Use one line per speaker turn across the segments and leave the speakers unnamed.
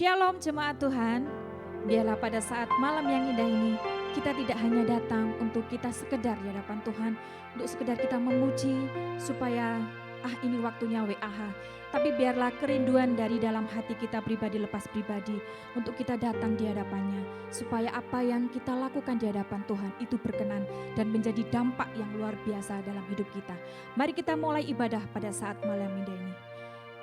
Shalom jemaat Tuhan, biarlah pada saat malam yang indah ini kita tidak hanya datang untuk kita sekedar di hadapan Tuhan, untuk sekedar kita memuji supaya ini waktunya WAH, tapi biarlah kerinduan dari dalam hati kita pribadi lepas pribadi untuk kita datang di hadapannya, supaya apa yang kita lakukan di hadapan Tuhan itu berkenan dan menjadi dampak yang luar biasa dalam hidup kita. Mari kita mulai ibadah pada saat malam indah ini.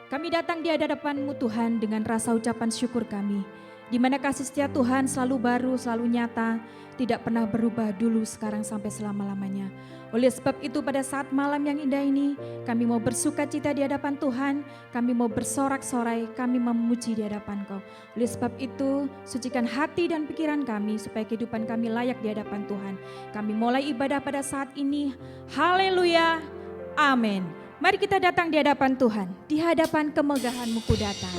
Kami datang di hadapan-Mu Tuhan dengan rasa ucapan syukur kami, di mana kasih setia Tuhan selalu baru, selalu nyata, tidak pernah berubah dulu, sekarang sampai selama-lamanya. Oleh sebab itu pada saat malam yang indah ini, kami mau bersuka cita di hadapan Tuhan, kami mau bersorak-sorai, kami memuji di hadapan Kau. Oleh sebab itu, sucikan hati dan pikiran kami supaya kehidupan kami layak di hadapan Tuhan. Kami mulai ibadah pada saat ini. Haleluya, amin. Mari kita datang di hadapan Tuhan, di hadapan kemegahan-Mu ku datang.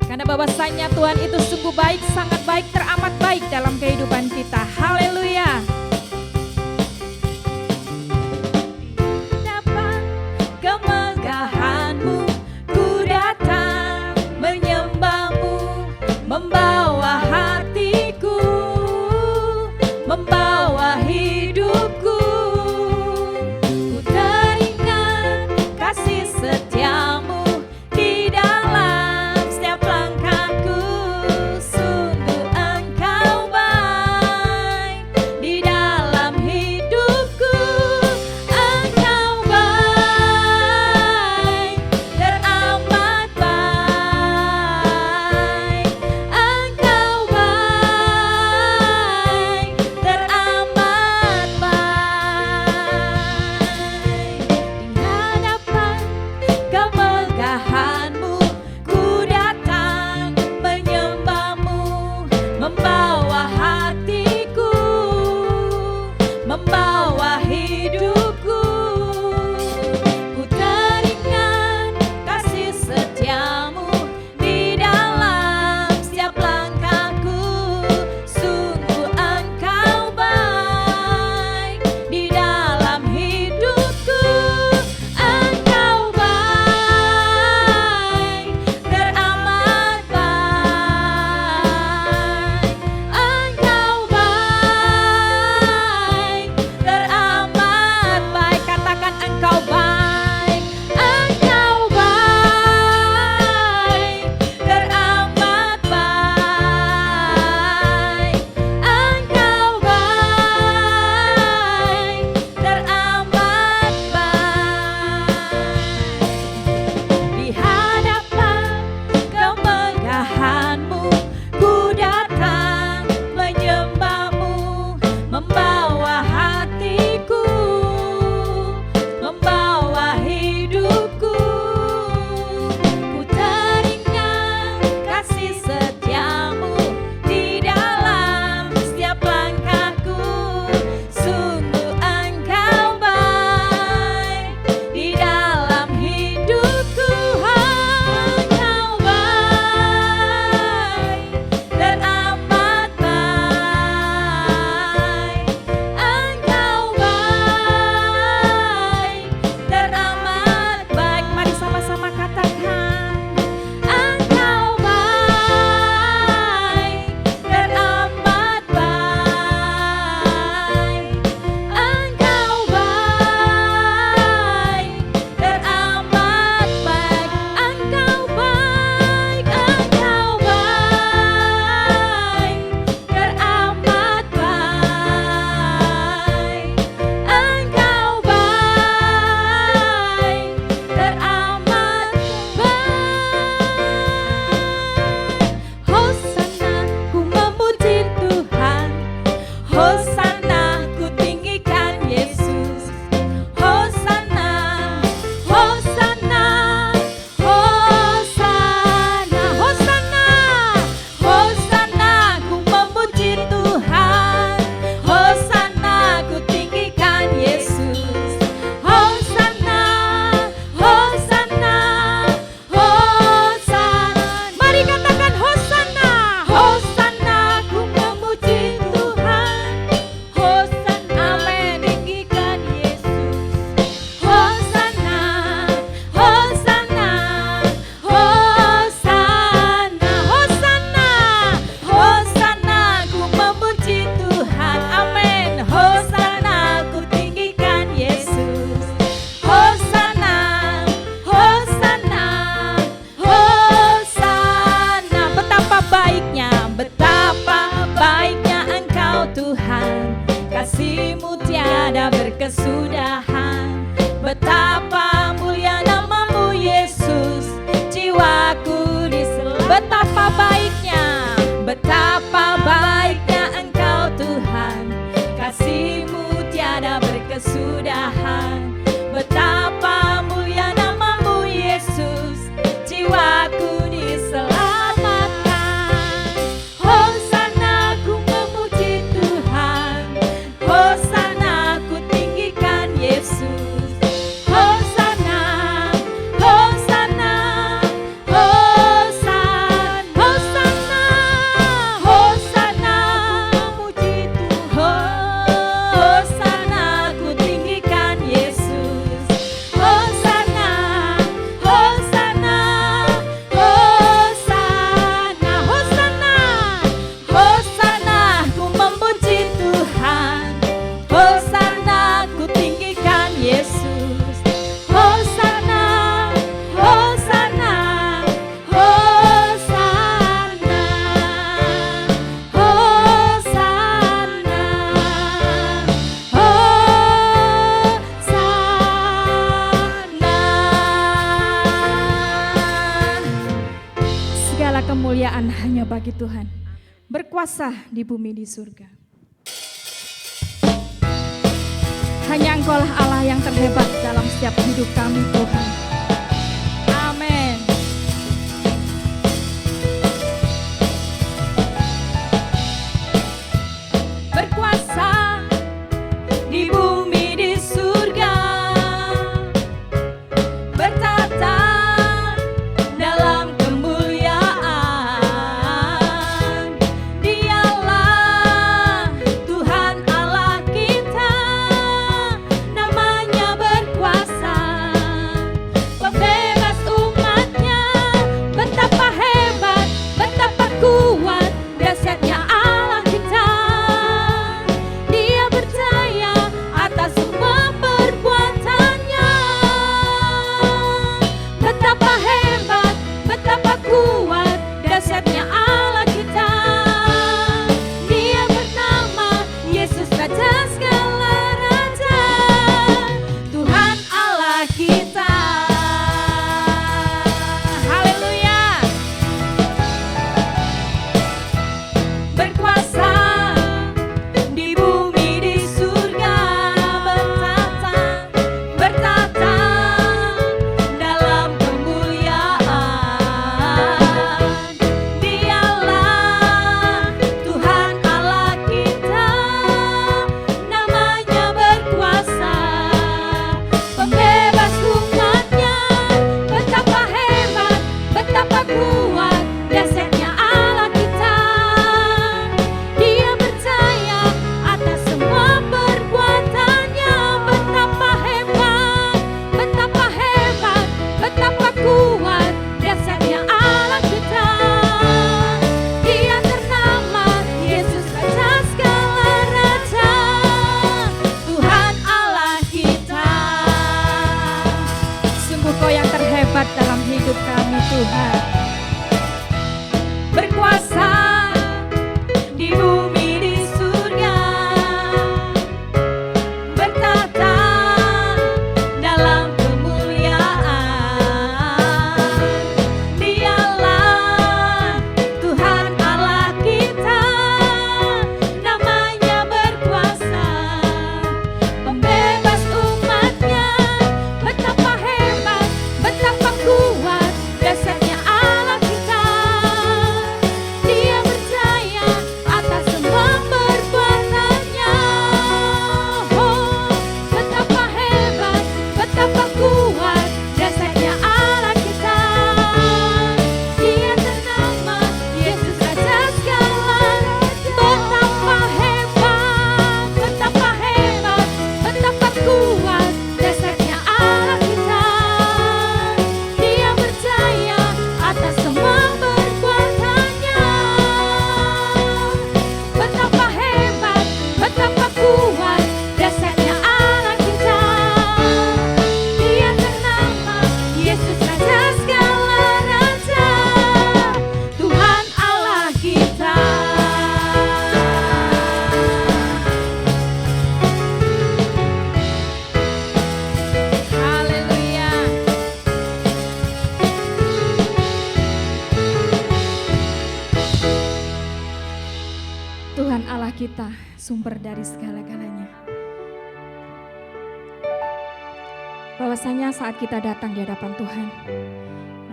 Karena bahwasanya Tuhan itu sungguh baik, sangat baik, teramat baik dalam kehidupan kita. Haleluya. Hadapan kemegahan-Mu ku datang, menyembah-Mu, membawa hatiku, membawa hidupku. Ku teringat kasih setia-Mu di dalam setiap langkahku. Sungguh Engkau baik di dalam hidupku. Engkau baik, teramat baik. Engkau baik, teramat baik. Di hadapan kemegahan-Mu ku datang, menyembah-Mu, membawa hatiku, membawa hidupku. Ku teringat kasih setia-Mu di dalam setiap langkahku. Sungguh Engkau baik di dalam hidupku. Engkau baik, teramat baik. Engkau baik, teramat baik. Katakan Engkau baik. Engkau baik, teramat baik. Engkau baik, teramat baik. Di hadapan kemegahan-Mu ku datang, menyembah-Mu, membawa hatiku, membawa hidupku. Ku teringat kasih setia-Mu di dalam setiap langkahku. Sungguh Engkau baik di dalam hidupku. Engkau baik, teramat baik. Engkau baik, teramat baik. Mari sama-sama katakan. Engkau baik, teramat baik. Engkau baik, teramat baik. Engkau baik, Engkau baik, teramat baik. Engkau baik, teramat baik. Hosana, ku memuji Tuhan. Hosana, ku tinggikan Yesus. Hosana, Hosana, Hosana, Hosana, Hosana, ku memuji Tuhan. Hosana, ku tinggikan Yesus. Hosana, Hosana, Hosana. Mari katakan Hosana. Hosana, ku memuji Tuhan. Tuhan, kasih-Mu tiada berkesudahan. Betapa mulia nama-Mu Yesus, jiwaku diselamatkan. Betapa baiknya Engkau Tuhan, kasih-Mu tiada berkesudahan. Betapa mulia nama-Mu Yesus, jiwaku diselamatkan. Hosana ku memuji Tuhan, Hosana ku tinggikan Yesus. Hosana, Hosana, Hosana, Hosana, Hosana, muji Tuhan. Hosana ku tinggikan Yesus. Hosana, Hosana, Hosana, Hosana, Hosana ku memuji Tuhan. Hosana ku tinggikan Yesus. Hosana, Hosana, Hosana, Hosana. Segala kemuliaan hanya bagi Tuhan, berkuasa di bumi di surga. Hanya Engkaulah Allah yang terhebat dalam setiap hidup kami Tuhan. Amin. Berkuasa di bumi di surga, bertata dalam kemuliaan. Dialah Tuhan Allah kita, namanya berkuasa, pembebas umatnya. Betapa hebat, betapa kuat, dahsyatnya Allah kita. Dia berjaya atas semua perbuatannya. Betapa hebat, betapa kuat, dahsyatnya Allah kita. Dia bernama Yesus, Raja segala raja, Tuhan Allah kita. Haleluya. Berkuasa di bumi di surga, bertata, bertata dalam kemuliaan. Dialah Tuhan Allah kita, sumber dari segala-galanya. Bahwasanya saat kita datang di hadapan Tuhan,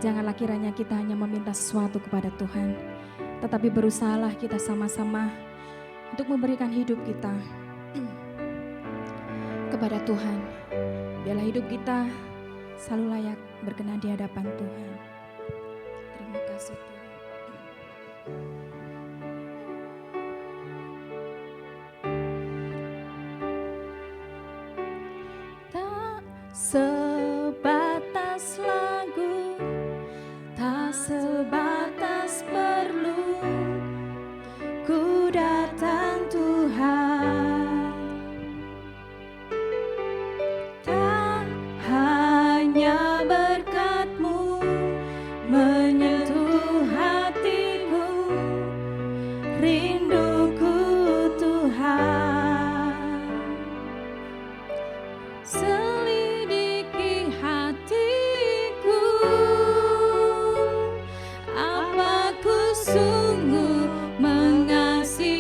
janganlah kiranya kita hanya meminta sesuatu kepada Tuhan, tetapi berusahalah kita sama-sama untuk memberikan hidup kita kepada Tuhan. Biarlah hidup kita selalu layak berkenan di hadapan Tuhan. Terima kasih Tuhan. Tak sebatas lagu, tak sebatas perlu, ku datang Tuhan. Tak hanya berkat-Mu menyentuh hatiku, rinduku Tuhan. Selidiki hatiku, apa ku sungguh mengasihi-Mu.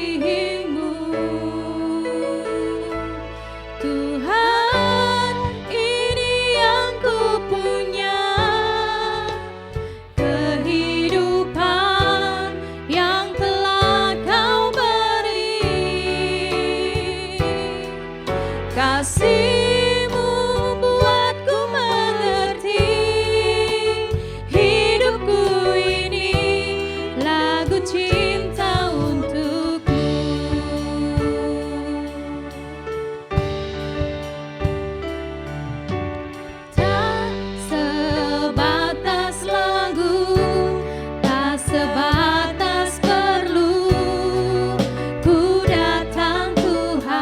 Tuhan, ini yang ku punya, kehidupan yang telah Kau beri. Kasih-Mu buatku mengerti, hidupku ini lagu cinta untukmu. Tak sebatas lagu, tak sebatas perlu, ku datang Tuhan.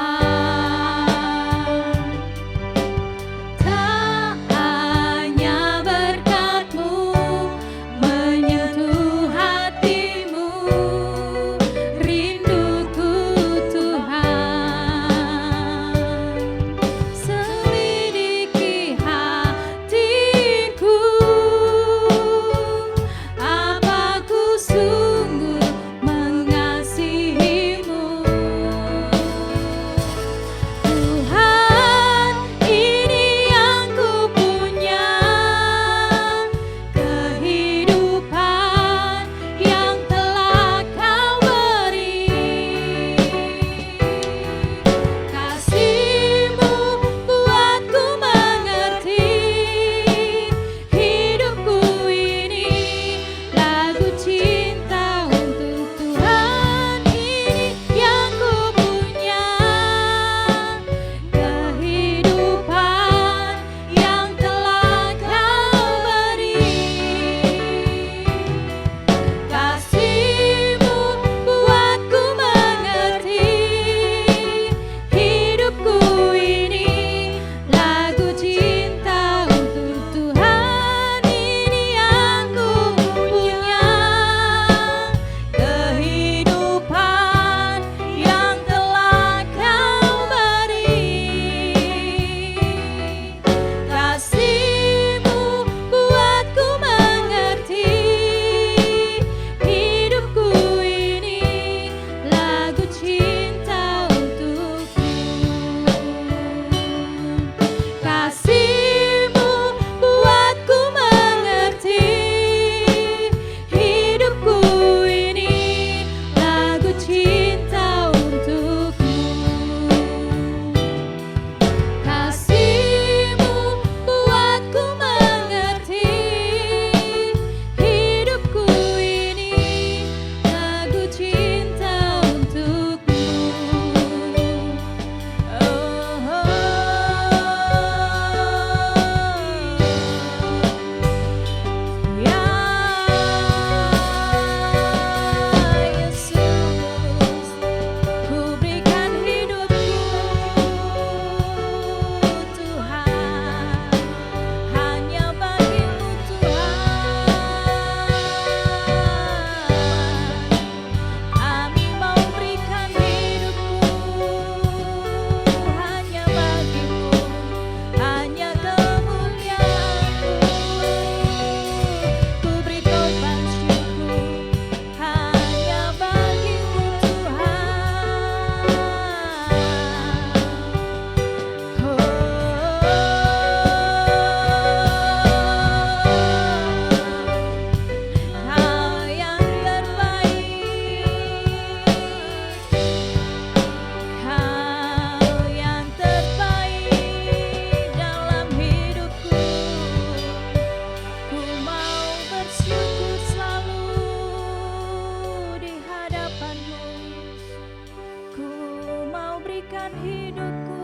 menyerahkan hidupku.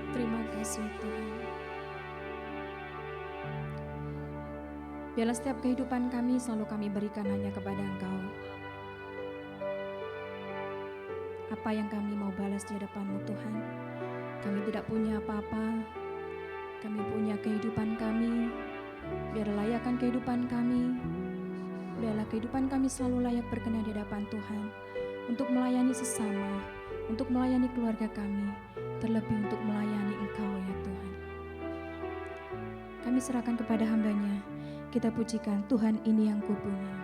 Terima kasih Tuhan. Biarlah setiap kehidupan kami selalu kami berikan hanya kepada Engkau. Apa yang kami mau balas di hadapan-Mu Tuhan? Kami tidak punya apa-apa. Kami punya kehidupan kami. Biarlah layakkan kehidupan kami. Biarlah kehidupan kami selalu layak berkenan di hadapan Tuhan. Untuk melayani sesama, untuk melayani keluarga kami, terlebih untuk melayani Engkau ya Tuhan. Kami serahkan kepada hamba-Nya. Kita pujikan Tuhan ini yang kupunya.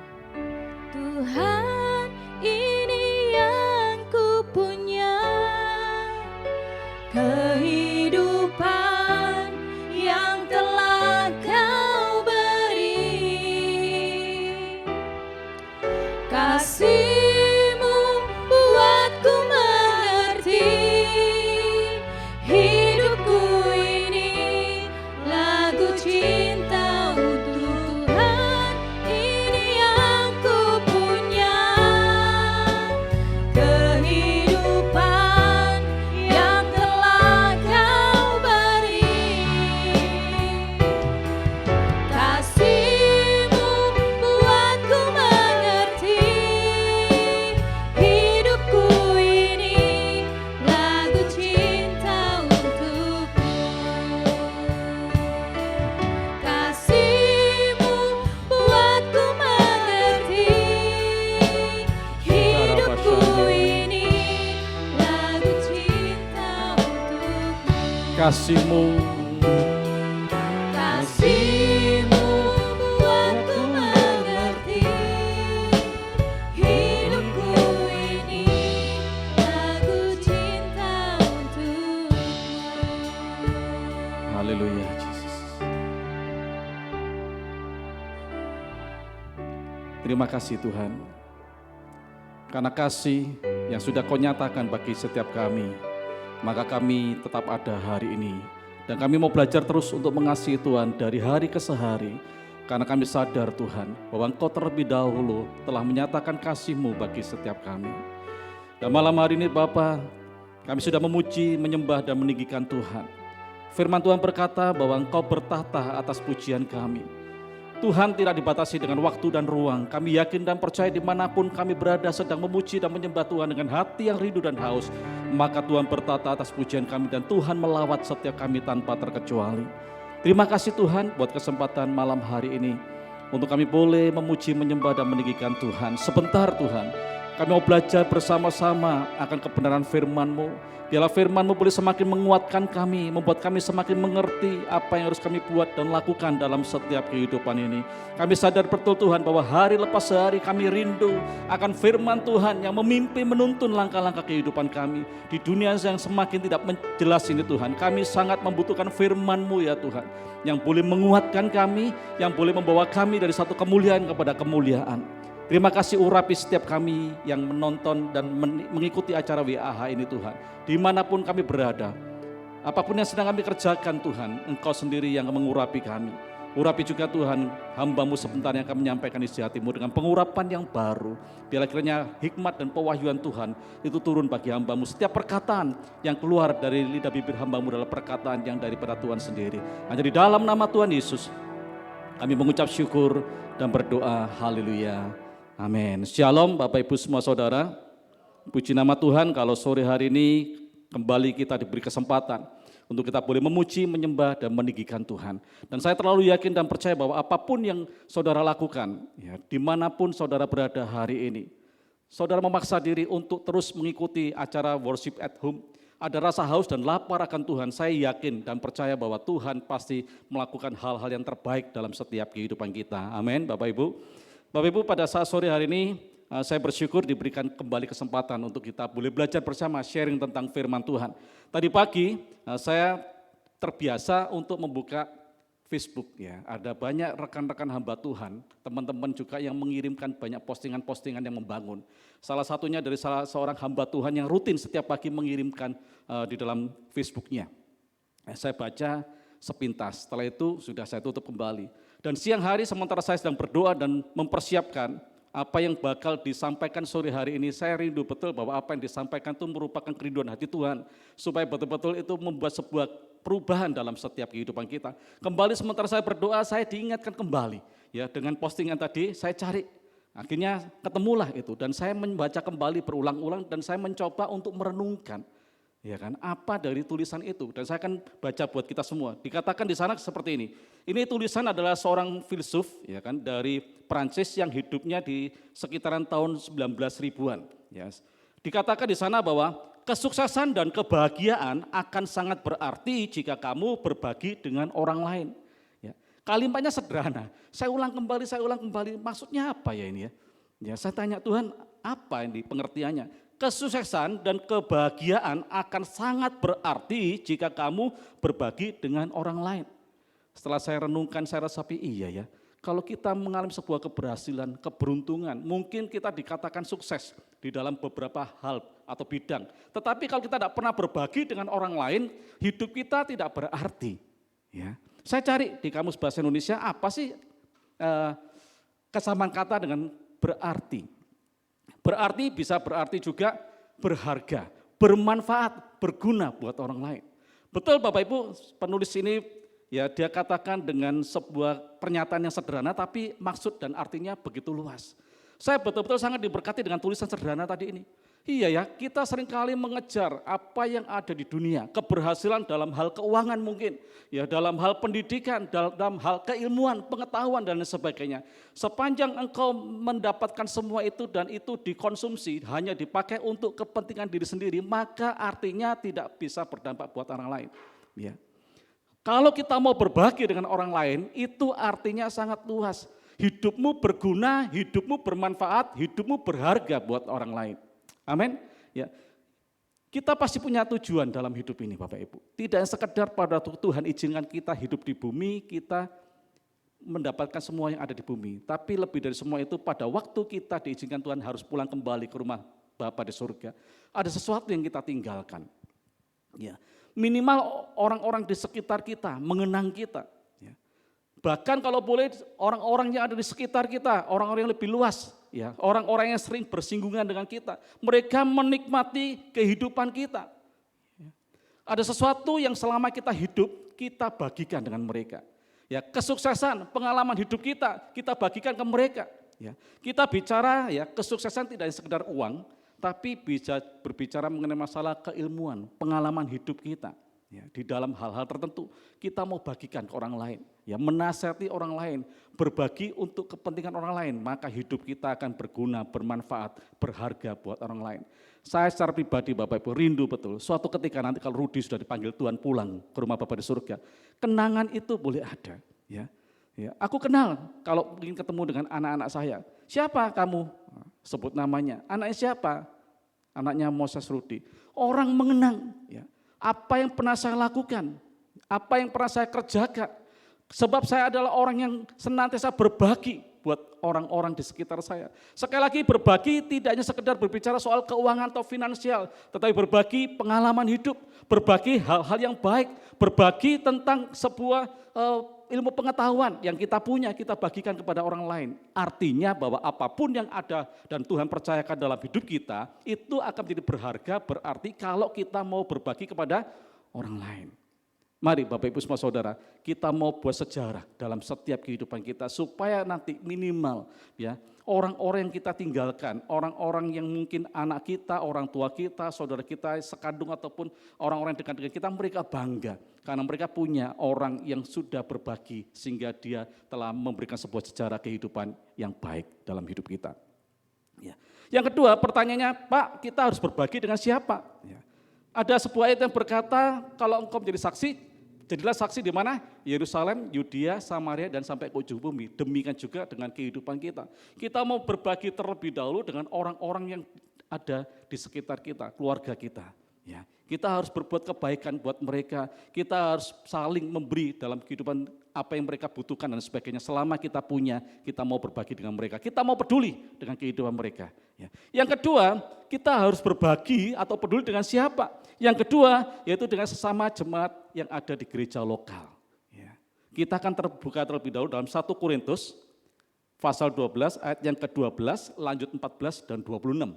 Tuhan ini yang kupunya, kehidupan yang telah Kau beri, kasih-Mu buatku mengerti, hidupku ini lagu cinta untuk Tuhan ini yang kupunya, kehidupan yang telah Kau beri, kasih-Mu buatku mengerti, hidupku ini lagu cinta untukmu, kasih-Mu buatku mengerti, hidupku ini lagu cinta untukmu.
Kasih-Mu,
Kasih-Mu buatku mengerti, hidupku ini lagu cinta untukmu.
haleluya Yesus. Terima kasih Tuhan, karena kasih yang sudah Kau nyatakan bagi setiap kami, maka kami tetap ada hari ini. Dan kami mau belajar terus untuk mengasihi Tuhan dari hari ke sehari, karena kami sadar Tuhan bahwa Engkau terlebih dahulu telah menyatakan kasih-Mu bagi setiap kami. Dan malam hari ini Bapa, kami sudah memuji, menyembah dan meninggikan Tuhan. Firman Tuhan berkata bahwa Engkau bertahta atas pujian kami. Tuhan tidak dibatasi dengan waktu dan ruang. Kami yakin dan percaya dimanapun kami berada sedang memuji dan menyembah Tuhan dengan hati yang rindu dan haus, maka Tuhan bertata atas pujian kami dan Tuhan melawat setiap kami tanpa terkecuali. Terima kasih Tuhan buat kesempatan malam hari ini untuk kami boleh memuji, menyembah dan meninggikan Tuhan. Sebentar Tuhan, kami mau belajar bersama-sama akan kebenaran firman-Mu. Biarlah firman-Mu boleh semakin menguatkan kami, membuat kami semakin mengerti apa yang harus kami buat dan lakukan dalam setiap kehidupan ini. Kami sadar betul Tuhan bahwa hari lepas hari kami rindu akan firman Tuhan yang memimpin menuntun langkah-langkah kehidupan kami. Di dunia yang semakin tidak jelas ini Tuhan, kami sangat membutuhkan firman-Mu ya Tuhan, yang boleh menguatkan kami, yang boleh membawa kami dari satu kemuliaan kepada kemuliaan. Terima kasih urapi setiap kami yang menonton dan mengikuti acara WAH ini Tuhan. Dimanapun kami berada, apapun yang sedang kami kerjakan Tuhan, Engkau sendiri yang mengurapi kami. Urapi juga Tuhan hamba-Mu sebentar yang kami menyampaikan isi hati-Mu dengan pengurapan yang baru. Biarlah kiranya hikmat dan pewahyuan Tuhan itu turun bagi hamba-Mu. Setiap perkataan yang keluar dari lidah bibir hamba-Mu adalah perkataan yang daripada Tuhan sendiri. Hanya di dalam nama Tuhan Yesus kami mengucap syukur dan berdoa. Haleluya. Amin. Shalom Bapak Ibu semua saudara. Puji nama Tuhan kalau sore hari ini kembali kita diberi kesempatan untuk kita boleh memuji, menyembah dan meninggikan Tuhan. Dan saya terlalu yakin dan percaya bahwa apapun yang saudara lakukan, ya, dimanapun saudara berada hari ini, saudara memaksa diri untuk terus mengikuti acara worship at home, ada rasa haus dan lapar akan Tuhan, saya yakin dan percaya bahwa Tuhan pasti melakukan hal-hal yang terbaik dalam setiap kehidupan kita. Amin Bapak Ibu. Bapak Ibu, pada saat sore hari ini saya bersyukur diberikan kembali kesempatan untuk kita boleh belajar bersama sharing tentang firman Tuhan. Tadi pagi saya terbiasa untuk membuka Facebook ya. Ada banyak rekan-rekan hamba Tuhan, teman-teman juga yang mengirimkan banyak postingan-postingan yang membangun. Salah satunya dari salah seorang hamba Tuhan yang rutin setiap pagi mengirimkan di dalam Facebooknya. Saya baca sepintas, setelah itu sudah saya tutup kembali. Dan siang hari sementara saya sedang berdoa dan mempersiapkan apa yang bakal disampaikan sore hari ini, saya rindu betul bahwa apa yang disampaikan itu merupakan kerinduan hati Tuhan, supaya betul-betul itu membuat sebuah perubahan dalam setiap kehidupan kita. Kembali sementara saya berdoa, saya diingatkan kembali, ya dengan postingan tadi saya cari, akhirnya ketemulah itu dan saya membaca kembali berulang-ulang dan saya mencoba untuk merenungkan. Ya kan, apa dari tulisan itu? Dan saya akan baca buat kita semua. Dikatakan di sana seperti ini. Ini tulisan adalah seorang filsuf, ya kan, dari Prancis yang hidupnya di sekitaran tahun 19 ribuan. Ya. Dikatakan di sana bahwa kesuksesan dan kebahagiaan akan sangat berarti jika kamu berbagi dengan orang lain. Ya. Kalimatnya sederhana. Saya ulang kembali. Maksudnya apa ya ini ya? Ya, saya tanya Tuhan, apa ini pengertiannya? Kesuksesan dan kebahagiaan akan sangat berarti jika kamu berbagi dengan orang lain. Setelah saya renungkan, saya rasapi iya ya. Kalau kita mengalami sebuah keberhasilan, keberuntungan, mungkin kita dikatakan sukses di dalam beberapa hal atau bidang. Tetapi kalau kita tidak pernah berbagi dengan orang lain, hidup kita tidak berarti. Ya. Saya cari di Kamus Bahasa Indonesia apa sih kesamaan kata dengan berarti. Berarti bisa berarti juga berharga, bermanfaat, berguna buat orang lain. Betul Bapak Ibu, penulis ini ya dia katakan dengan sebuah pernyataan yang sederhana tapi maksud dan artinya begitu luas. Saya betul-betul sangat diberkati dengan tulisan sederhana tadi ini. Iya ya, kita seringkali mengejar apa yang ada di dunia, keberhasilan dalam hal keuangan mungkin, ya dalam hal pendidikan, dalam hal keilmuan, pengetahuan dan lain sebagainya. Sepanjang engkau mendapatkan semua itu dan itu dikonsumsi hanya dipakai untuk kepentingan diri sendiri, maka artinya tidak bisa berdampak buat orang lain. Ya. Kalau kita mau berbagi dengan orang lain, itu artinya sangat luas. Hidupmu berguna, hidupmu bermanfaat, hidupmu berharga buat orang lain. Amin. Ya. Kita pasti punya tujuan dalam hidup ini Bapak Ibu. Tidak sekedar pada Tuhan izinkan kita hidup di bumi, kita mendapatkan semua yang ada di bumi. Tapi lebih dari semua itu pada waktu kita diizinkan Tuhan harus pulang kembali ke rumah Bapa di surga. Ada sesuatu yang kita tinggalkan. Ya. Minimal orang-orang di sekitar kita mengenang kita. Ya. Bahkan kalau boleh orang-orang yang ada di sekitar kita, orang-orang yang lebih luas. Ya, orang-orang yang sering bersinggungan dengan kita, mereka menikmati kehidupan kita. Ada sesuatu yang selama kita hidup, kita bagikan dengan mereka. Ya, kesuksesan, pengalaman hidup kita bagikan ke mereka. Ya, kita bicara ya kesuksesan tidak sekedar uang, tapi bisa berbicara mengenai masalah keilmuan, pengalaman hidup kita. Ya, di dalam hal-hal tertentu kita mau bagikan ke orang lain, ya menasihati orang lain, berbagi untuk kepentingan orang lain, maka hidup kita akan berguna, bermanfaat, berharga buat orang lain. Saya secara pribadi Bapak Ibu rindu betul, suatu ketika nanti kalau Rudi sudah dipanggil Tuhan pulang ke rumah Bapa di surga, kenangan itu boleh ada. Ya, ya, aku kenal kalau ingin ketemu dengan anak-anak saya, siapa kamu? Sebut namanya, anaknya siapa? Anaknya Moses Rudi. Orang mengenang, ya. Apa yang pernah saya lakukan, apa yang pernah saya kerjakan. Sebab saya adalah orang yang senantiasa berbagi buat orang-orang di sekitar saya. Sekali lagi berbagi tidak hanya sekedar berbicara soal keuangan atau finansial, tetapi berbagi pengalaman hidup, berbagi hal-hal yang baik, berbagi tentang sebuah ilmu pengetahuan yang kita punya, kita bagikan kepada orang lain. Artinya bahwa apapun yang ada dan Tuhan percayakan dalam hidup kita, itu akan menjadi berharga, berarti kalau kita mau berbagi kepada orang lain. Mari Bapak Ibu semua saudara, kita mau buat sejarah dalam setiap kehidupan kita supaya nanti minimal ya orang-orang yang kita tinggalkan, orang-orang yang mungkin anak kita, orang tua kita, saudara kita sekandung ataupun orang-orang dekat dengan kita, mereka bangga karena mereka punya orang yang sudah berbagi sehingga dia telah memberikan sebuah sejarah kehidupan yang baik dalam hidup kita. Ya. Yang kedua pertanyaannya, Pak, kita harus berbagi dengan siapa? Ya. Ada sebuah ayat yang berkata, kalau engkau menjadi saksi, jadilah saksi di mana? Yerusalem, Yudea, Samaria, dan sampai ke ujung bumi. Demikian juga dengan kehidupan kita. Kita mau berbagi terlebih dahulu dengan orang-orang yang ada di sekitar kita, keluarga kita. Ya, kita harus berbuat kebaikan buat mereka. Kita harus saling memberi dalam kehidupan apa yang mereka butuhkan dan sebagainya. Selama kita punya, kita mau berbagi dengan mereka. Kita mau peduli dengan kehidupan mereka. Ya. Yang kedua, kita harus berbagi atau peduli dengan siapa? Yang kedua, yaitu dengan sesama jemaat yang ada di gereja lokal. Ya. Kita akan terbuka terlebih dahulu dalam 1 Korintus pasal 12 ayat yang ke-12, lanjut 14 dan 26.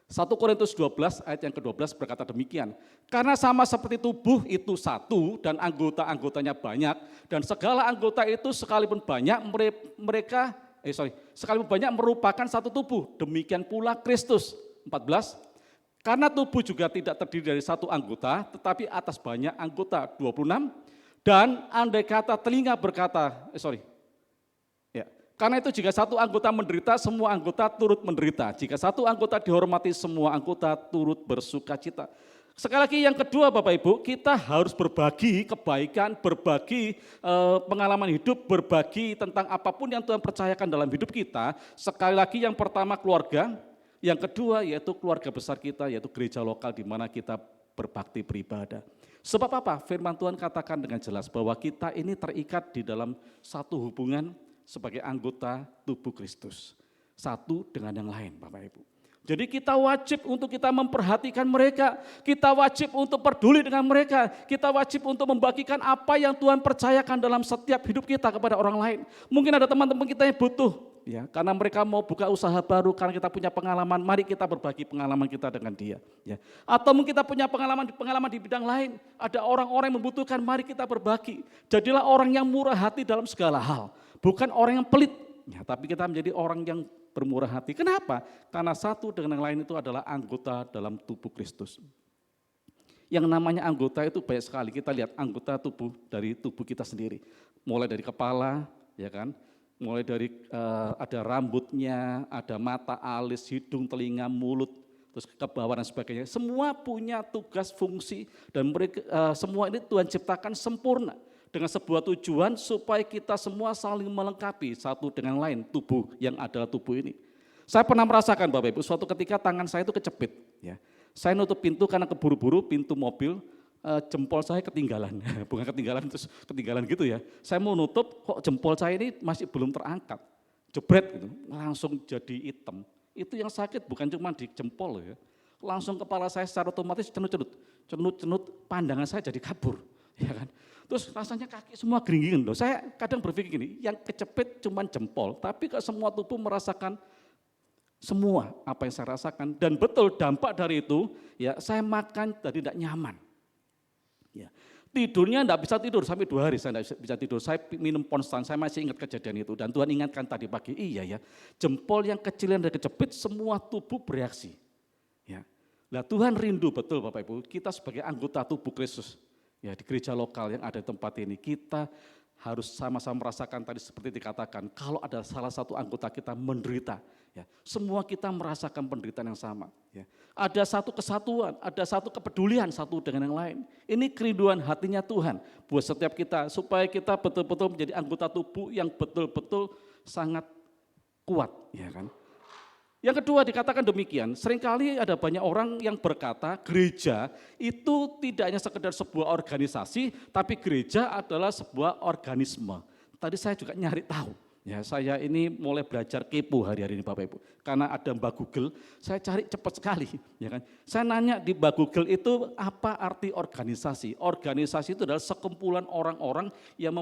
1 Korintus 12 ayat yang ke-12 berkata demikian, karena sama seperti tubuh itu satu dan anggota-anggotanya banyak, dan segala anggota itu sekalipun banyak sekalipun banyak merupakan satu tubuh, demikian pula Kristus. 14, karena tubuh juga tidak terdiri dari satu anggota, tetapi atas banyak anggota. 26, dan andai kata telinga berkata, karena itu jika satu anggota menderita, semua anggota turut menderita. Jika satu anggota dihormati, semua anggota turut bersukacita. Sekali lagi yang kedua Bapak Ibu, kita harus berbagi kebaikan, berbagi pengalaman hidup, berbagi tentang apapun yang Tuhan percayakan dalam hidup kita. Sekali lagi yang pertama keluarga, yang kedua yaitu keluarga besar kita, yaitu gereja lokal di mana kita berbakti beribadah. Sebab apa? Firman Tuhan katakan dengan jelas bahwa kita ini terikat di dalam satu hubungan sebagai anggota tubuh Kristus. Satu dengan yang lain Bapak Ibu. Jadi kita wajib untuk kita memperhatikan mereka, kita wajib untuk peduli dengan mereka, kita wajib untuk membagikan apa yang Tuhan percayakan dalam setiap hidup kita kepada orang lain. Mungkin ada teman-teman kita yang butuh, ya, karena mereka mau buka usaha baru, karena kita punya pengalaman, mari kita berbagi pengalaman kita dengan dia. Ya. Atau mungkin kita punya pengalaman di bidang lain, ada orang-orang yang membutuhkan, mari kita berbagi. Jadilah orang yang murah hati dalam segala hal. Bukan orang yang pelit, ya, tapi kita menjadi orang yang bermurah hati. Kenapa? Karena satu dengan yang lain itu adalah anggota dalam tubuh Kristus. Yang namanya anggota itu banyak sekali. Kita lihat anggota tubuh dari tubuh kita sendiri. Mulai dari kepala, ya kan? Mulai dari ada rambutnya, ada mata, alis, hidung, telinga, mulut, terus ke bawah dan sebagainya. Semua punya tugas, fungsi, dan mereka semua ini Tuhan ciptakan sempurna. Dengan sebuah tujuan supaya kita semua saling melengkapi satu dengan lain tubuh yang adalah tubuh ini. Saya pernah merasakan Bapak Ibu, suatu ketika tangan saya itu kecepit. Ya. Saya nutup pintu karena keburu-buru, pintu mobil, jempol saya ketinggalan. Bukan ketinggalan terus ketinggalan gitu ya. Saya mau nutup, kok jempol saya ini masih belum terangkat. Jebret gitu, langsung jadi hitam. Itu yang sakit bukan cuma di jempol ya. Langsung kepala saya secara otomatis cenut-cenut, pandangan saya jadi kabur. Ya kan? Terus rasanya kaki semua geringin loh. Saya kadang berpikir gini, yang kecepit cuma jempol, tapi kalau semua tubuh merasakan semua apa yang saya rasakan. Dan betul dampak dari itu, ya saya makan tadi tidak nyaman. Ya. Tidurnya tidak bisa tidur, sampai 2 hari saya tidak bisa tidur. Saya minum Ponstan, saya masih ingat kejadian itu. Dan Tuhan ingatkan tadi pagi, iya ya, jempol yang kecil yang kecepit, semua tubuh bereaksi. Ya. Nah Tuhan rindu betul Bapak Ibu, kita sebagai anggota tubuh Kristus. Ya, di gereja lokal yang ada di tempat ini, kita harus sama-sama merasakan tadi seperti dikatakan, kalau ada salah satu anggota kita menderita, ya, semua kita merasakan penderitaan yang sama. Ya. Ada satu kesatuan, ada satu kepedulian satu dengan yang lain. Ini kerinduan hatinya Tuhan buat setiap kita, supaya kita betul-betul menjadi anggota tubuh yang betul-betul sangat kuat. Ya kan? Yang kedua dikatakan demikian, seringkali ada banyak orang yang berkata gereja itu tidak hanya sekedar sebuah organisasi, tapi gereja adalah sebuah organisme. Tadi saya juga nyari tahu, ya saya ini mulai belajar kepo hari-hari ini Bapak Ibu. Karena ada Mbak Google, saya cari cepat sekali. Ya kan? Saya nanya di Mbak Google itu apa arti organisasi. Organisasi itu adalah sekumpulan orang-orang yang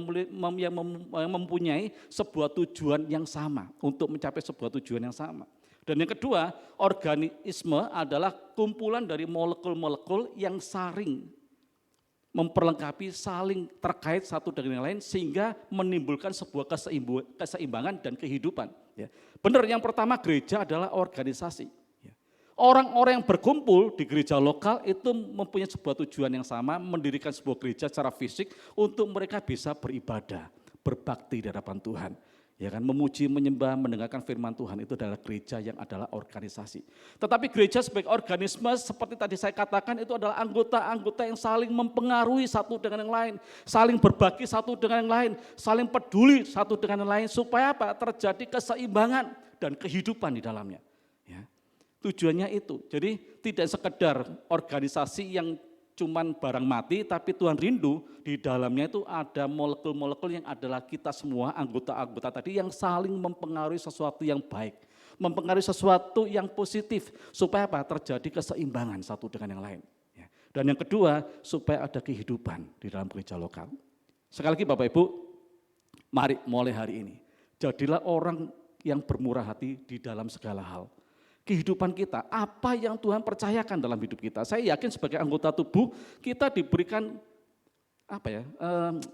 mempunyai sebuah tujuan yang sama, untuk mencapai sebuah tujuan yang sama. Dan yang kedua, organisme adalah kumpulan dari molekul-molekul yang saling memperlengkapi, saling terkait satu dengan yang lain sehingga menimbulkan sebuah keseimbangan dan kehidupan. Ya. Benar, yang pertama gereja adalah organisasi. Ya. Orang-orang yang berkumpul di gereja lokal itu mempunyai sebuah tujuan yang sama, mendirikan sebuah gereja secara fisik untuk mereka bisa beribadah, berbakti di hadapan Tuhan. Ya kan, memuji, menyembah, mendengarkan firman Tuhan, itu adalah gereja yang adalah organisasi. Tetapi gereja sebagai organisme seperti tadi saya katakan itu adalah anggota-anggota yang saling mempengaruhi satu dengan yang lain, saling berbagi satu dengan yang lain, saling peduli satu dengan yang lain, supaya apa? Terjadi keseimbangan dan kehidupan di dalamnya. Ya. Tujuannya itu, jadi tidak sekedar organisasi yang cuman barang mati, tapi Tuhan rindu di dalamnya itu ada molekul-molekul yang adalah kita semua anggota-anggota tadi yang saling mempengaruhi sesuatu yang baik, mempengaruhi sesuatu yang positif, supaya apa? Terjadi keseimbangan satu dengan yang lain. Dan yang kedua, supaya ada kehidupan di dalam gereja lokal. Sekali lagi Bapak Ibu, mari mulai hari ini, jadilah orang yang bermurah hati di dalam segala hal. Kehidupan kita, apa yang Tuhan percayakan dalam hidup kita. Saya yakin sebagai anggota tubuh, kita diberikan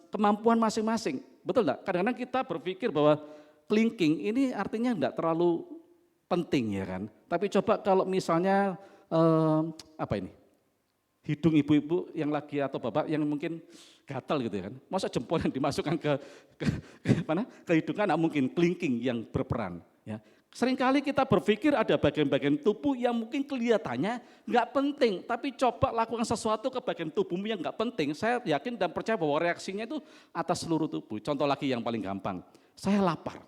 kemampuan masing-masing. Betul enggak? Kadang-kadang kita berpikir bahwa kelingking ini artinya enggak terlalu penting ya kan. Tapi coba kalau misalnya hidung ibu-ibu yang lagi atau bapak yang mungkin gatal gitu ya kan. Masa jempol yang dimasukkan ke hidung kan enggak mungkin, kelingking yang berperan ya. Seringkali kita berpikir ada bagian-bagian tubuh yang mungkin kelihatannya nggak penting, tapi coba lakukan sesuatu ke bagian tubuhmu yang nggak penting. Saya yakin dan percaya bahwa reaksinya itu atas seluruh tubuh. Contoh lagi yang paling gampang, saya lapar.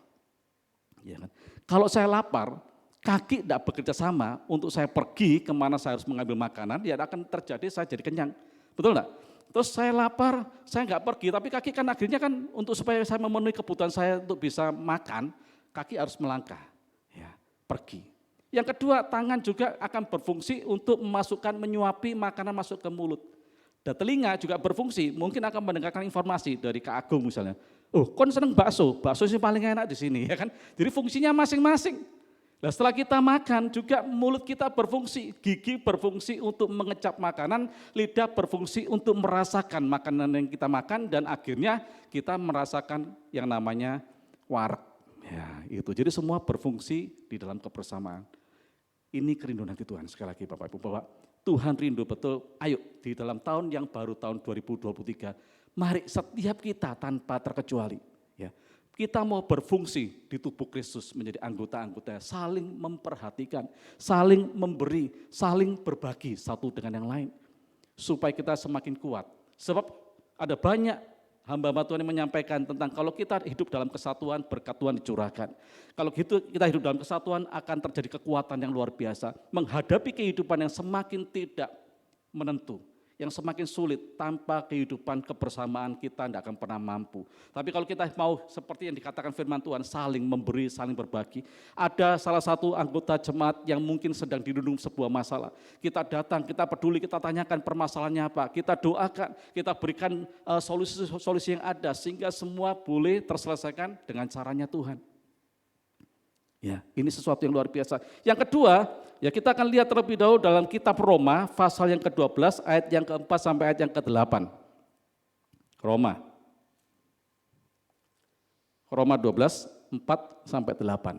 Ya kan? Kalau saya lapar, kaki tidak bekerja sama untuk saya pergi kemana saya harus mengambil makanan, ya akan terjadi saya jadi kenyang. Betul enggak? Terus saya lapar, saya nggak pergi, tapi kaki kan akhirnya kan untuk supaya saya memenuhi kebutuhan saya untuk bisa makan, kaki harus melangkah. Pergi. Yang kedua, tangan juga akan berfungsi untuk memasukkan, menyuapi makanan masuk ke mulut. Dan telinga juga berfungsi, mungkin akan mendengarkan informasi dari Kak Agung misalnya. Oh, kon seneng bakso, bakso sih paling enak di sini ya kan. Jadi fungsinya masing-masing. Nah, setelah kita makan juga mulut kita berfungsi, gigi berfungsi untuk mengecap makanan, lidah berfungsi untuk merasakan makanan yang kita makan dan akhirnya kita merasakan yang namanya warak. Ya, itu. Jadi semua berfungsi di dalam kebersamaan. Ini kerinduan hati Tuhan. Sekali lagi Bapak Ibu, bahwa Tuhan rindu betul. Ayo di dalam tahun yang baru tahun 2023, mari setiap kita tanpa terkecuali, ya, kita mau berfungsi di tubuh Kristus menjadi anggota-anggota, saling memperhatikan, saling memberi, saling berbagi satu dengan yang lain, supaya kita semakin kuat. Sebab ada banyak hamba-hamba Tuhan yang menyampaikan tentang kalau kita hidup dalam kesatuan, berkat Tuhan dicurahkan. Kalau gitu kita hidup dalam kesatuan akan terjadi kekuatan yang luar biasa. Menghadapi kehidupan yang semakin tidak menentu, yang semakin sulit, tanpa kehidupan kebersamaan kita tidak akan pernah mampu. Tapi kalau kita mau seperti yang dikatakan firman Tuhan, saling memberi, saling berbagi. Ada salah satu anggota jemaat yang mungkin sedang dirundung sebuah masalah. Kita datang, kita peduli, kita tanyakan permasalahannya apa, kita doakan, kita berikan solusi-solusi yang ada sehingga semua boleh terselesaikan dengan caranya Tuhan. Ya, ini sesuatu yang luar biasa. Yang kedua, ya kita akan lihat terlebih dahulu dalam kitab Roma, pasal yang ke-12, ayat yang ke-4 sampai ayat yang ke-8. Roma 12, 4 sampai 8.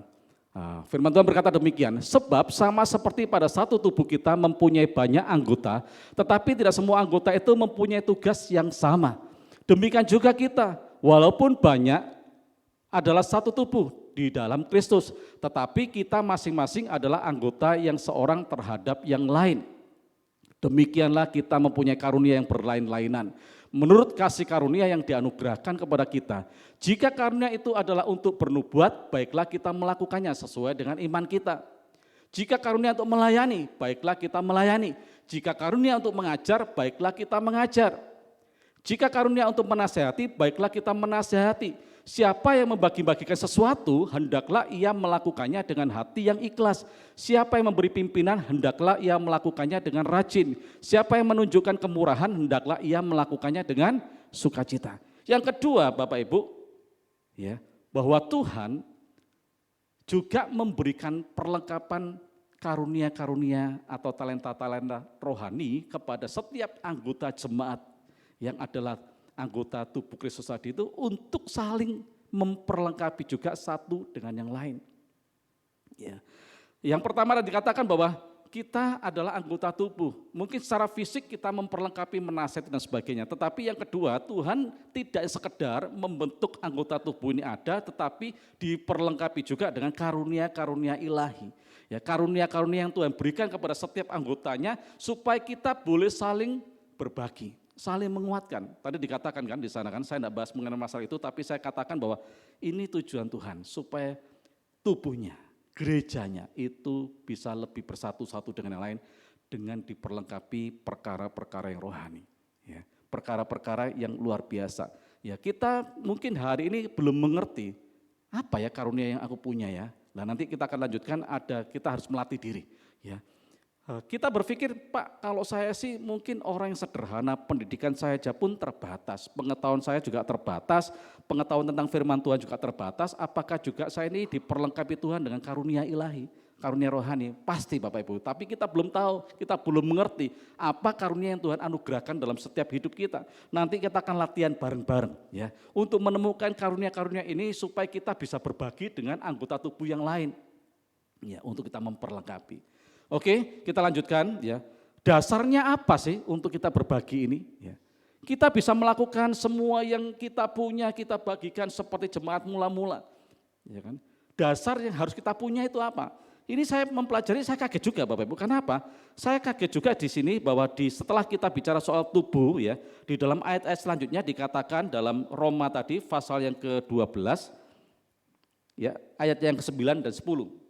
Nah, firman Tuhan berkata demikian, sebab sama seperti pada satu tubuh kita mempunyai banyak anggota, tetapi tidak semua anggota itu mempunyai tugas yang sama. Demikian juga kita, walaupun banyak adalah satu tubuh di dalam Kristus, tetapi kita masing-masing adalah anggota yang seorang terhadap yang lain. Demikianlah kita mempunyai karunia yang berlain-lainan, menurut kasih karunia yang dianugerahkan kepada kita. Jika karunia itu adalah untuk bernubuat, baiklah kita melakukannya sesuai dengan iman kita. Jika karunia untuk melayani, baiklah kita melayani. Jika karunia untuk mengajar, baiklah kita mengajar. Jika karunia untuk menasihati, baiklah kita menasihati. Siapa yang membagi-bagikan sesuatu, hendaklah ia melakukannya dengan hati yang ikhlas. Siapa yang memberi pimpinan, hendaklah ia melakukannya dengan rajin. Siapa yang menunjukkan kemurahan, hendaklah ia melakukannya dengan sukacita. Yang kedua, Bapak Ibu, ya, bahwa Tuhan juga memberikan perlengkapan karunia-karunia atau talenta-talenta rohani kepada setiap anggota jemaat yang adalah anggota tubuh Kristus tadi itu untuk saling memperlengkapi juga satu dengan yang lain. Ya. Yang pertama dikatakan bahwa kita adalah anggota tubuh. Mungkin secara fisik kita memperlengkapi, menasihati dan sebagainya. Tetapi yang kedua, Tuhan tidak sekedar membentuk anggota tubuh ini ada, tetapi diperlengkapi juga dengan karunia-karunia ilahi. Ya, karunia-karunia yang Tuhan berikan kepada setiap anggotanya supaya kita boleh saling berbagi, saling menguatkan. Tadi dikatakan kan di sana kan, saya tidak bahas mengenai masalah itu, tapi saya katakan bahwa ini tujuan Tuhan supaya tubuhnya, gerejanya itu bisa lebih bersatu-satu dengan yang lain dengan diperlengkapi perkara-perkara yang rohani, ya, perkara-perkara yang luar biasa. Ya, kita mungkin hari ini belum mengerti apa ya karunia yang aku punya ya. Nah, nanti kita akan lanjutkan, kita harus melatih diri, ya. Kita berpikir, Pak, kalau saya sih mungkin orang yang sederhana, pendidikan saya aja pun terbatas, pengetahuan saya juga terbatas, pengetahuan tentang firman Tuhan juga terbatas, apakah juga saya ini diperlengkapi Tuhan dengan karunia ilahi, karunia rohani? Pasti Bapak Ibu, tapi kita belum tahu, kita belum mengerti apa karunia yang Tuhan anugerahkan dalam setiap hidup kita. Nanti kita akan latihan bareng-bareng ya, untuk menemukan karunia-karunia ini supaya kita bisa berbagi dengan anggota tubuh yang lain, ya, untuk kita memperlengkapi. Oke, kita lanjutkan ya. Dasarnya apa sih untuk kita berbagi ini? Ya. Kita bisa melakukan semua yang kita punya, kita bagikan seperti jemaat mula-mula. Ya kan? Dasar yang harus kita punya itu apa? Ini saya mempelajari, saya kaget juga Bapak Ibu. Kenapa? Saya kaget juga di sini bahwa setelah kita bicara soal tubuh ya, di dalam ayat-ayat selanjutnya dikatakan dalam Roma tadi pasal yang ke-12 ya, ayat yang ke-9 dan 10.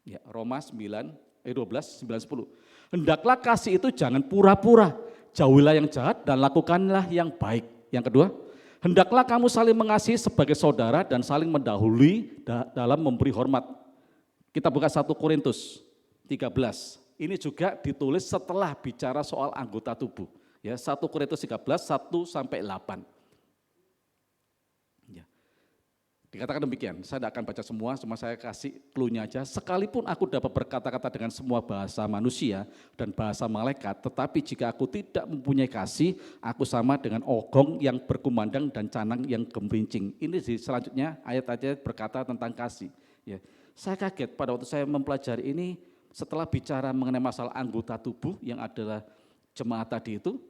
Ya, Roma 12, 9, 10. Hendaklah kasih itu jangan pura-pura, jauhilah yang jahat dan lakukanlah yang baik. Yang kedua, hendaklah kamu saling mengasihi sebagai saudara dan saling mendahului dalam memberi hormat. Kita buka 1 Korintus 13. Ini juga ditulis setelah bicara soal anggota tubuh. Ya, 1 Korintus 13, 1 sampai 8. Dikatakan demikian, saya tidak akan baca semua, cuma saya kasih clue-nya aja. Sekalipun aku dapat berkata-kata dengan semua bahasa manusia dan bahasa malaikat, tetapi jika aku tidak mempunyai kasih, aku sama dengan ogong yang berkumandang dan canang yang gemerincing. Ini selanjutnya ayat-ayat berkata tentang kasih. Ya, saya kaget pada waktu saya mempelajari ini, setelah bicara mengenai masalah anggota tubuh yang adalah jemaat tadi itu,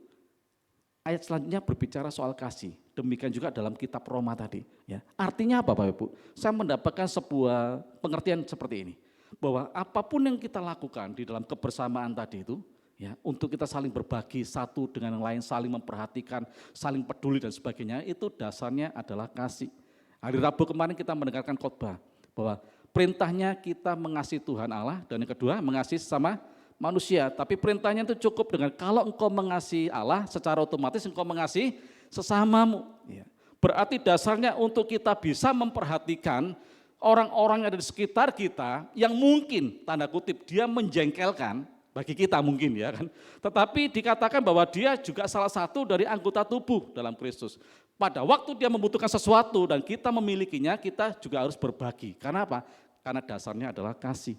ayat selanjutnya berbicara soal kasih. Demikian juga dalam kitab Roma tadi. Ya. Artinya apa Bapak Ibu? Saya mendapatkan sebuah pengertian seperti ini. Bahwa apapun yang kita lakukan di dalam kebersamaan tadi itu, ya, untuk kita saling berbagi satu dengan yang lain, saling memperhatikan, saling peduli dan sebagainya, itu dasarnya adalah kasih. Hari Rabu kemarin kita mendengarkan khotbah bahwa perintahnya kita mengasihi Tuhan Allah, dan yang kedua mengasihi sesama manusia. Tapi perintahnya itu cukup dengan kalau engkau mengasihi Allah, secara otomatis engkau mengasihi sesamamu. Ya. Berarti dasarnya untuk kita bisa memperhatikan orang-orang yang ada di sekitar kita yang mungkin tanda kutip dia menjengkelkan bagi kita mungkin ya kan. Tetapi dikatakan bahwa dia juga salah satu dari anggota tubuh dalam Kristus. Pada waktu dia membutuhkan sesuatu dan kita memilikinya, kita juga harus berbagi. Karena apa? Karena dasarnya adalah kasih.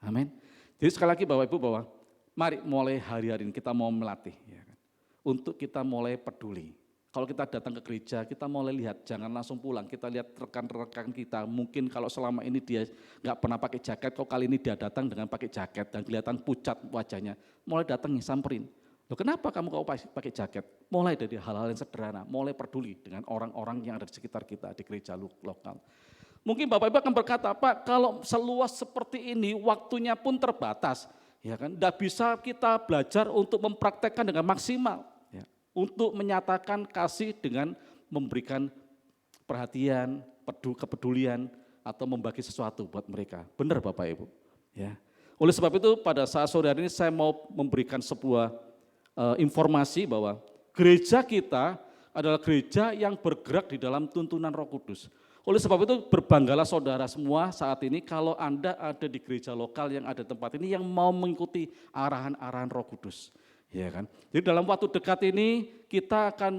Amin. Jadi sekali lagi Bapak Ibu bahwa mari mulai hari-hari ini kita mau melatih ya kan, untuk kita mulai peduli. Kalau kita datang ke gereja, kita mulai lihat, jangan langsung pulang. Kita lihat rekan-rekan kita, mungkin kalau selama ini dia nggak pernah pakai jaket, kok kali ini dia datang dengan pakai jaket dan kelihatan pucat wajahnya. Mulai datang samperin. Loh kenapa kamu kau pakai jaket? Mulai dari hal-hal yang sederhana, mulai peduli dengan orang-orang yang ada di sekitar kita di gereja lokal. Mungkin Bapak Ibu akan berkata, Pak, kalau seluas seperti ini waktunya pun terbatas, ya kan? Tidak bisa kita belajar untuk mempraktekkan dengan maksimal, ya. Untuk menyatakan kasih dengan memberikan perhatian, kepedulian, atau membagi sesuatu buat mereka. Benar Bapak Ibu, ya. Oleh sebab itu pada saat sore hari ini saya mau memberikan sebuah informasi bahwa gereja kita adalah gereja yang bergerak di dalam tuntunan Roh Kudus. Oleh sebab itu berbanggalah saudara semua saat ini kalau Anda ada di gereja lokal yang ada tempat ini yang mau mengikuti arahan-arahan Roh Kudus. Ya kan? Jadi dalam waktu dekat ini kita akan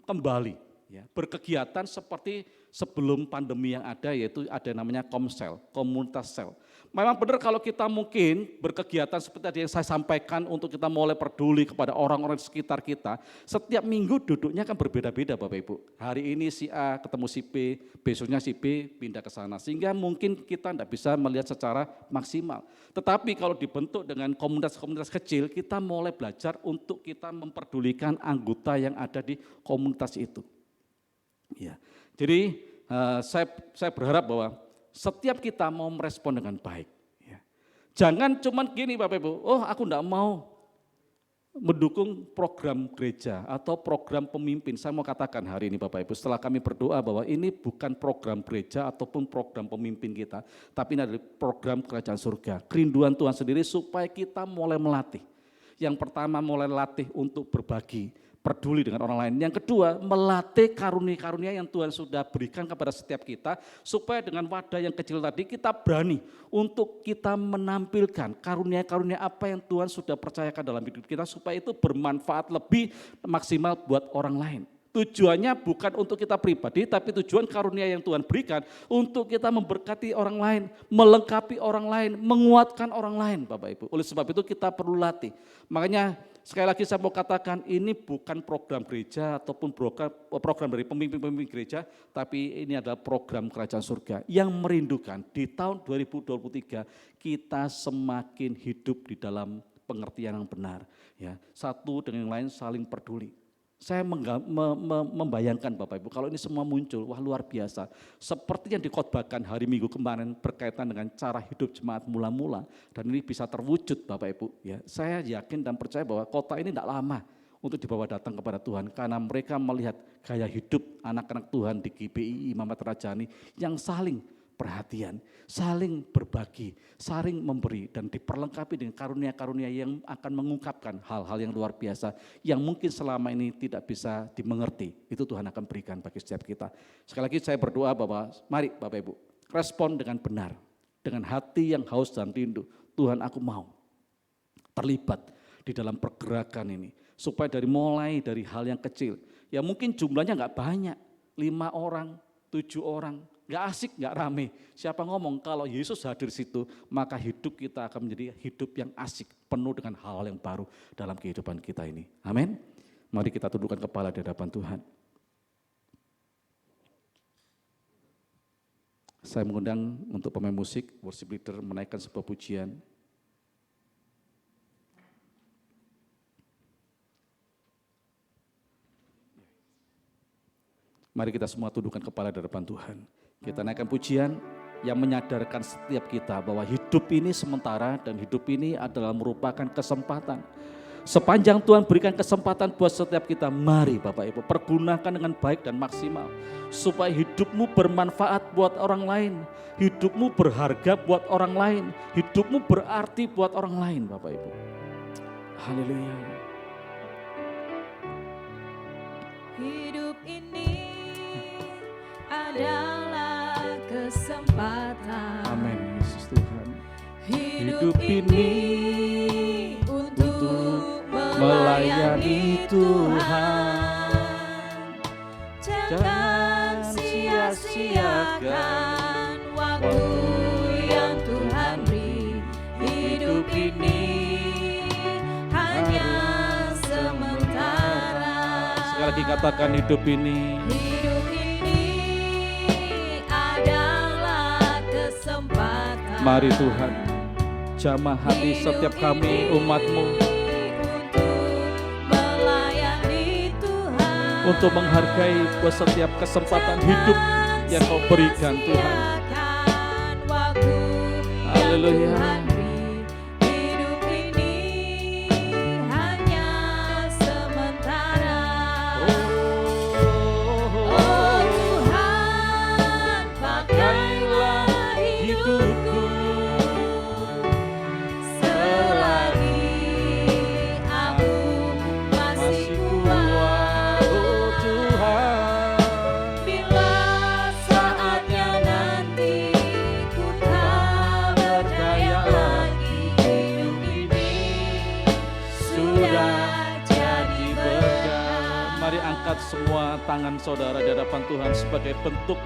kembali ya, berkegiatan seperti sebelum pandemi yang ada, yaitu ada namanya Komsel, komunitas sel. Memang benar kalau kita mungkin berkegiatan seperti tadi yang saya sampaikan untuk kita mulai peduli kepada orang-orang di sekitar kita, setiap minggu duduknya kan berbeda-beda Bapak Ibu. Hari ini si A ketemu si B, besoknya si B pindah ke sana. Sehingga mungkin kita tidak bisa melihat secara maksimal. Tetapi kalau dibentuk dengan komunitas-komunitas kecil, kita mulai belajar untuk kita memperdulikan anggota yang ada di komunitas itu. Ya. Jadi saya berharap bahwa setiap kita mau merespon dengan baik. Ya. Jangan cuman gini Bapak Ibu, oh aku enggak mau mendukung program gereja atau program pemimpin. Saya mau katakan hari ini Bapak Ibu, setelah kami berdoa bahwa ini bukan program gereja ataupun program pemimpin kita, tapi ini adalah program kerajaan surga. Kerinduan Tuhan sendiri supaya kita mulai melatih. Yang pertama mulai latih untuk berbagi, peduli dengan orang lain. Yang kedua, melatih karunia-karunia yang Tuhan sudah berikan kepada setiap kita, supaya dengan wadah yang kecil tadi kita berani untuk kita menampilkan karunia-karunia apa yang Tuhan sudah percayakan dalam hidup kita, supaya itu bermanfaat lebih maksimal buat orang lain. Tujuannya bukan untuk kita pribadi, tapi tujuan karunia yang Tuhan berikan untuk kita memberkati orang lain, melengkapi orang lain, menguatkan orang lain, Bapak Ibu. Oleh sebab itu kita perlu latih. Makanya sekali lagi saya mau katakan, ini bukan program gereja ataupun program dari pemimpin-pemimpin gereja, tapi ini adalah program kerajaan surga yang merindukan di tahun 2023 kita semakin hidup di dalam pengertian yang benar. Ya, satu dengan yang lain saling peduli. Saya membayangkan Bapak Ibu, kalau ini semua muncul, wah luar biasa. Seperti yang dikhotbahkan hari Minggu kemarin berkaitan dengan cara hidup jemaat mula-mula, dan ini bisa terwujud Bapak Ibu. Ya, saya yakin dan percaya bahwa kota ini tidak lama untuk dibawa datang kepada Tuhan, karena mereka melihat gaya hidup anak-anak Tuhan di GBI Imamat Rajani yang saling perhatian, saling berbagi, saling memberi, dan diperlengkapi dengan karunia-karunia yang akan mengungkapkan hal-hal yang luar biasa yang mungkin selama ini tidak bisa dimengerti. Itu Tuhan akan berikan bagi setiap kita. Sekali lagi saya berdoa bahwa mari Bapak Ibu respon dengan benar, dengan hati yang haus dan rindu. Tuhan, aku mau terlibat di dalam pergerakan ini, supaya mulai dari hal yang kecil, ya mungkin jumlahnya enggak banyak, 5 orang, 7 orang, nggak asik, nggak rame. Siapa ngomong kalau Yesus hadir situ, maka hidup kita akan menjadi hidup yang asik, penuh dengan hal-hal yang baru dalam kehidupan kita ini. Amin. Mari kita tundukkan kepala di hadapan Tuhan. Saya mengundang untuk pemain musik, worship leader menaikkan sebuah pujian. Mari kita semua tundukkan kepala di hadapan Tuhan. Kita naikkan pujian yang menyadarkan setiap kita bahwa hidup ini sementara dan hidup ini adalah merupakan kesempatan. Sepanjang Tuhan berikan kesempatan buat setiap kita, mari Bapak Ibu pergunakan dengan baik dan maksimal. Supaya hidupmu bermanfaat buat orang lain, hidupmu berharga buat orang lain, hidupmu berarti buat orang lain Bapak Ibu. Haleluya.
Hidup ini adalah kesempatan.
Amin, Yesus Tuhan.
Hidup ini untuk melayani Tuhan. Jangan sia-siakan waktu yang Tuhan beri. Hidup ini hanya sementara.
Sekali lagi katakan hidup ini.
Hidup ini adalah kesempatan.
Mari Tuhan, jamah hati setiap kami umat-Mu untuk menghargai buat setiap kesempatan hidup yang Kau berikan Tuhan. Haleluya.
Hidup ini hanya sementara. Oh Tuhan, pakailah hidupku selagi aku masih kuat.
Oh Tuhan,
Bila saatnya nanti ku tak berdaya lagi, hidup ini sudah jadi berkah.
mari angkat semua tangan saudara di hadapan Tuhan sebagai bentuk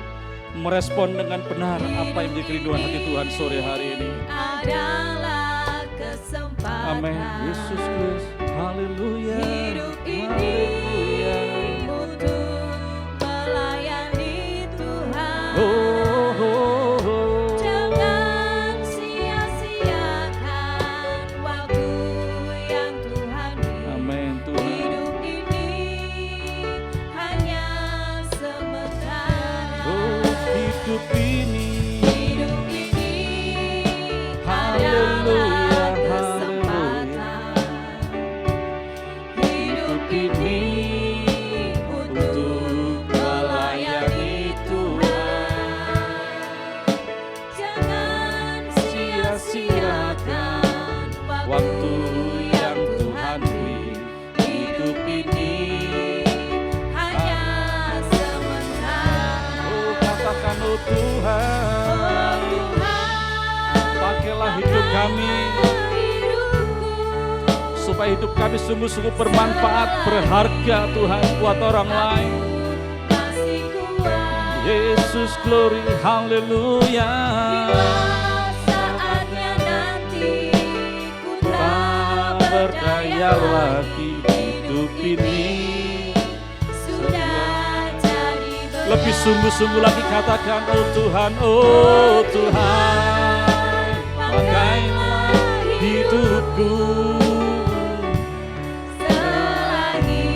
merespon dengan benar apa yang menjadi kerinduan hati Tuhan sore hari ini.
Adalah kesempatan.
Amin. Yesus Kristus. Haleluya.
Hidup ini
Haleluya.
untuk melayani Tuhan.
Oh, oh, oh.
Jangan sia-siakan waktu yang Tuhan beri.
Amin Tuhan.
Hidup ini hanya sementara.
Oh, hidup ini.
Hidup ini
Haleluya,
adalah kesempatan. Hidup ini untuk melayani Tuhan. Jangan sia-siakan waktu yang Tuhan beri. Hidup ini
kami, supaya hidup kami sungguh-sungguh bermanfaat, berharga Tuhan buat orang lain. Yesus, glory, haleluya.
Saatnya nanti ku
Tak berdaya lagi hidup ini.
sudah jadi
Lebih sungguh-sungguh lagi katakan, oh Tuhan, oh Tuhan, pakailah hidupku.
selagi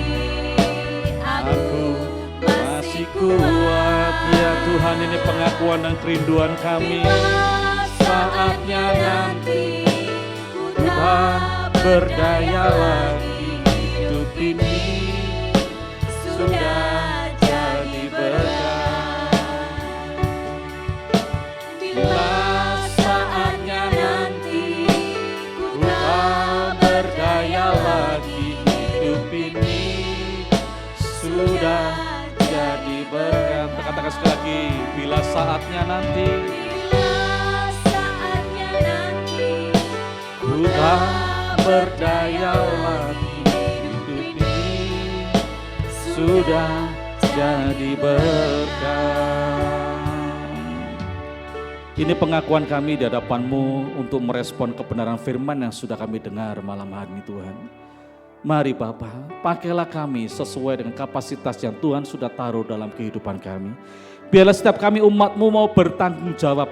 Aku masih kuat. Ya Tuhan, ini pengakuan dan kerinduan kami. Saatnya nanti
ku
tak berdaya lagi hidup ini. Sudah jadi berkat. Bila saatnya nanti ku tak berdaya lagi hidup ini. Sudah jadi berkat. Katakan sekali lagi, bila saatnya nanti ku tak berdaya lagi hidup ini. Sudah jadi berkat. Ini pengakuan kami di hadapan-Mu untuk merespon kebenaran firman yang sudah kami dengar malam hari ini Tuhan. Mari Bapa, pakailah kami sesuai dengan kapasitas yang Tuhan sudah taruh dalam kehidupan kami. Biarlah setiap kami umat-Mu mau bertanggung jawab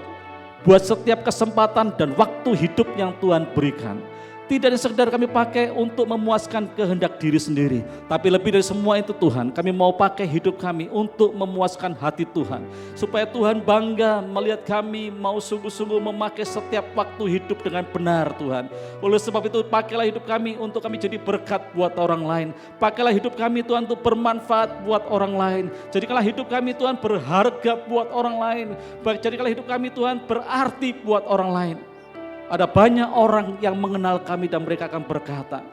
buat setiap kesempatan dan waktu hidup yang Tuhan berikan. Tidak hanya sekedar kami pakai untuk memuaskan kehendak diri sendiri, tapi lebih dari semua itu Tuhan, kami mau pakai hidup kami untuk memuaskan hati Tuhan. Supaya Tuhan bangga melihat kami mau sungguh-sungguh memakai setiap waktu hidup dengan benar Tuhan. Oleh sebab itu pakailah hidup kami untuk kami jadi berkat buat orang lain. Pakailah hidup kami Tuhan untuk bermanfaat buat orang lain. Jadikanlah hidup kami Tuhan berharga buat orang lain. Jadikanlah hidup kami Tuhan berarti buat orang lain. Ada banyak orang yang mengenal kami dan mereka akan berkata,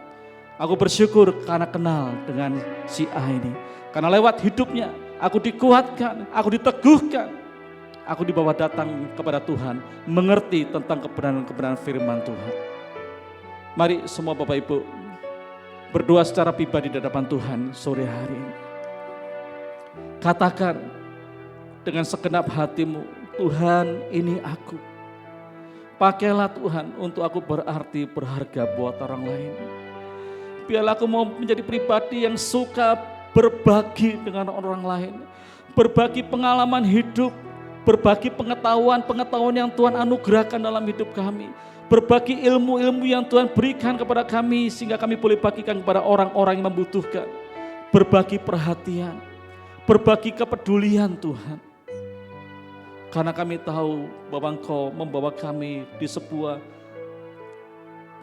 aku bersyukur karena kenal dengan si A ini. Karena lewat hidupnya aku dikuatkan, aku diteguhkan, aku dibawa datang kepada Tuhan, mengerti tentang kebenaran-kebenaran firman Tuhan. Mari semua Bapak Ibu berdoa secara pribadi di hadapan Tuhan sore hari ini. Katakan dengan segenap hatimu, Tuhan ini aku. Pakailah Tuhan untuk aku berarti berharga buat orang lain. Biarlah aku mau menjadi pribadi yang suka berbagi dengan orang lain. Berbagi pengalaman hidup, berbagi pengetahuan yang Tuhan anugerahkan dalam hidup kami. Berbagi ilmu-ilmu yang Tuhan berikan kepada kami sehingga kami boleh bagikan kepada orang-orang yang membutuhkan. Berbagi perhatian, berbagi kepedulian Tuhan. Karena kami tahu bahwa Engkau membawa kami di sebuah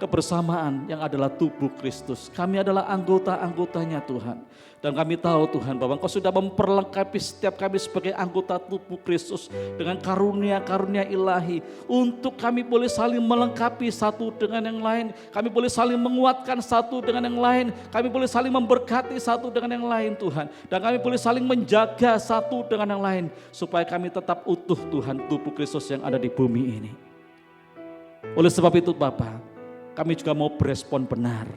kebersamaan yang adalah tubuh Kristus. Kami adalah anggota-anggotanya Tuhan. Dan kami tahu Tuhan bahwa Engkau sudah memperlengkapi setiap kami sebagai anggota tubuh Kristus dengan karunia-karunia ilahi. Untuk kami boleh saling melengkapi satu dengan yang lain. Kami boleh saling menguatkan satu dengan yang lain. Kami boleh saling memberkati satu dengan yang lain Tuhan. Dan kami boleh saling menjaga satu dengan yang lain. Supaya kami tetap utuh Tuhan tubuh Kristus yang ada di bumi ini. Oleh sebab itu Bapa, kami juga mau berespon benar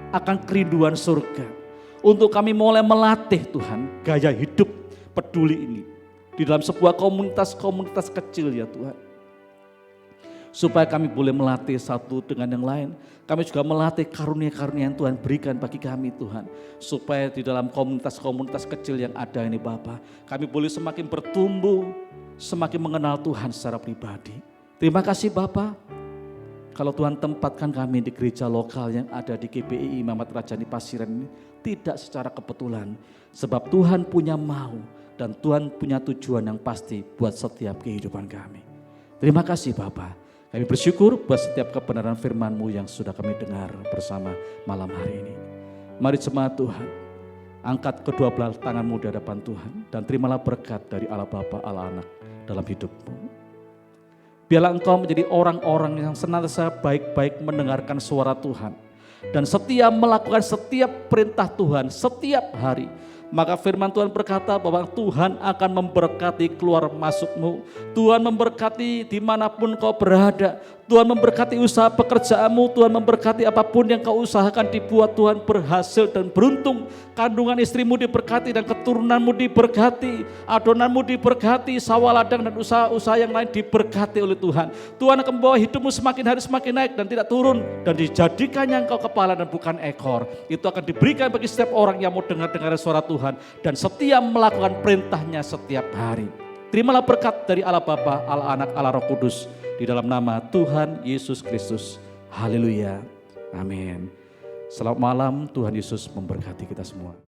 akan kerinduan surga. Untuk kami mulai melatih Tuhan gaya hidup peduli ini. Di dalam sebuah komunitas-komunitas kecil ya Tuhan. Supaya kami boleh melatih satu dengan yang lain. Kami juga melatih karunia-karunia yang Tuhan berikan bagi kami Tuhan. Supaya di dalam komunitas-komunitas kecil yang ada ini Bapa, kami boleh semakin bertumbuh, semakin mengenal Tuhan secara pribadi. Terima kasih Bapa. Kalau Tuhan tempatkan kami di gereja lokal yang ada di GPI Muhammad Rajani Pasiran ini, tidak secara kebetulan. Sebab Tuhan punya mau dan Tuhan punya tujuan yang pasti buat setiap kehidupan kami. Terima kasih Bapa. Kami bersyukur buat setiap kebenaran firman-Mu yang sudah kami dengar bersama malam hari ini. Mari jemaat Tuhan, angkat kedua belah tangan-Mu di hadapan Tuhan dan terimalah berkat dari Allah Bapa, Allah Anak dalam hidup-Mu. Biarlah Engkau menjadi orang-orang yang senantiasa baik-baik mendengarkan suara Tuhan. Dan setia melakukan setiap perintah Tuhan setiap hari. Maka firman Tuhan berkata bahwa Tuhan akan memberkati keluar masukmu. Tuhan memberkati dimanapun kau berada. Tuhan memberkati usaha pekerjaanmu. Tuhan memberkati apapun yang kau usahakan dibuat Tuhan berhasil dan beruntung. Kandungan istrimu diberkati dan keturunanmu diberkati. Adonanmu diberkati, sawah ladang dan usaha-usaha yang lain diberkati oleh Tuhan. Tuhan akan membawa hidupmu semakin hari semakin naik dan tidak turun. Dan dijadikannya engkau kepala dan bukan ekor. Itu akan diberikan bagi setiap orang yang mau dengar suara Tuhan. Dan setia melakukan perintahnya setiap hari. Terimalah berkat dari Allah Bapa, Allah Anak, Allah Roh Kudus. Di dalam nama Tuhan Yesus Kristus. Haleluya. Amin. Selamat malam, Tuhan Yesus memberkati kita semua.